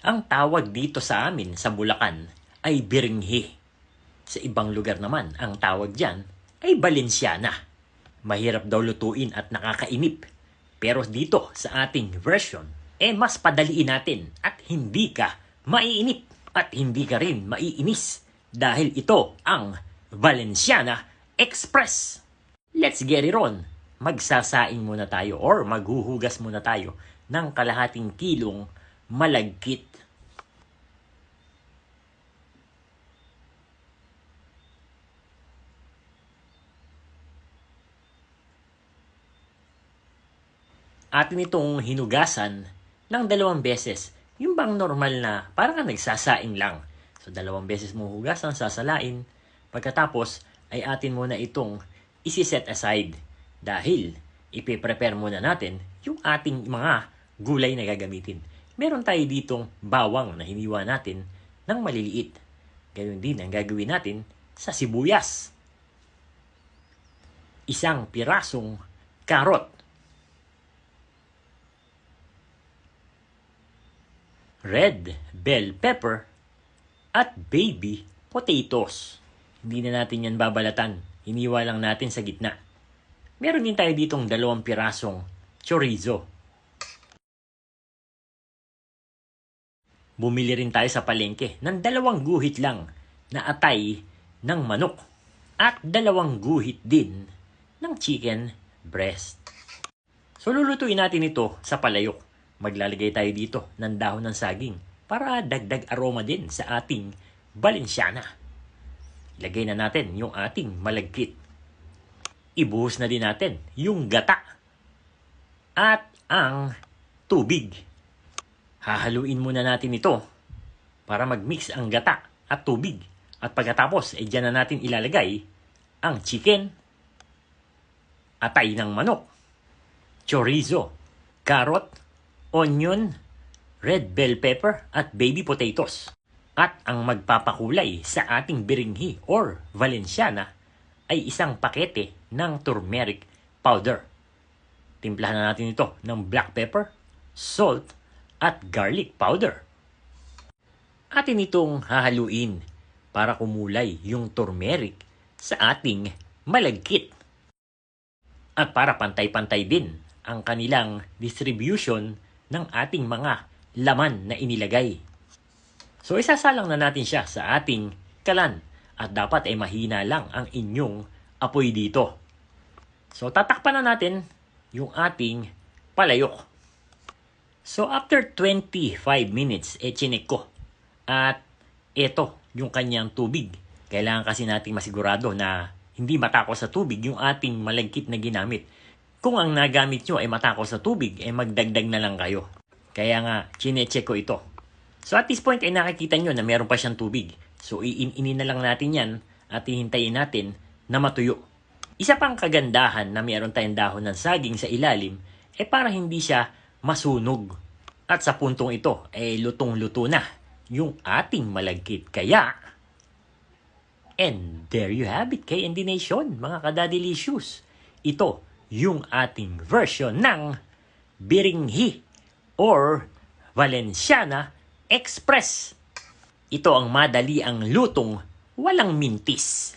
Ang tawag dito sa amin sa Bulacan ay biringhi. Sa ibang lugar naman, ang tawag dyan ay balensyana. Mahirap daw lutuin at nakakainip. Pero dito sa ating version, mas padaliin natin at hindi ka maiinip at hindi ka rin maiinis dahil ito ang Valenciana Express. Let's get it on! Magsasaing muna tayo or maghuhugas muna tayo ng kalahating kilong malagkit. Atin itong hinugasan ng 2 beses. Yung bang normal na parang nagsasaing lang. So 2 beses mo hugasan, sasalain. Pagkatapos ay atin muna itong isi-set aside. Dahil ipiprepare muna natin yung ating mga gulay na gagamitin. Meron tayo ditong bawang na hiniwa natin ng maliliit. Ganoon din ang gagawin natin sa sibuyas. 1 pirasong karot. Red bell pepper at baby potatoes. Hindi na natin yan babalatan. Hiniwa lang natin sa gitna. Meron din tayo ditong 2 pirasong chorizo. Bumili rin tayo sa palengke ng 2 guhit lang na atay ng manok at 2 guhit din ng chicken breast. So lulutuin natin ito sa palayok. Maglalagay tayo dito ng dahon ng saging para dagdag aroma din sa ating Valenciana. Ilagay na natin yung ating malagkit. Ibuhos na din natin yung gata at ang tubig. Hahaluin muna natin ito para mag-mix ang gata at tubig. At pagkatapos, dyan na natin ilalagay ang chicken, atay ng manok, chorizo, carrot, onion, red bell pepper at baby potatoes. At ang magpapakulay sa ating biringhi or Valenciana ay 1 pakete ng turmeric powder. Timplahan na natin ito ng black pepper, salt, at garlic powder. Atin itong hahaluin para kumulay yung turmeric sa ating malagkit. At para pantay-pantay din ang kanilang distribution ng ating mga laman na inilagay. So isasalang na natin siya sa ating kalan at dapat ay mahina lang ang inyong apoy dito. So tatakpan na natin yung ating palayok. So after 25 minutes, chinek ko. At ito yung kanyang tubig. Kailangan kasi nating masigurado na hindi matakaw sa tubig yung ating malagkit na ginamit. Kung ang nagamit nyo ay matakaw sa tubig, magdagdag na lang kayo. Kaya nga, chinecheck ko ito. So at this point ay nakikita nyo na meron pa siyang tubig. So iin-inin na lang natin yan at hihintayin natin na matuyo. Isa pang kagandahan na meron tayong dahon ng saging sa ilalim para hindi siya masunog. At sa puntong ito, lutong-luto na yung ating malagkit. Kaya, and there you have it, KND Nation, mga kadadilicious. Ito yung ating version ng biringhi or Valenciana Express. Ito ang madali ang lutong walang mintis.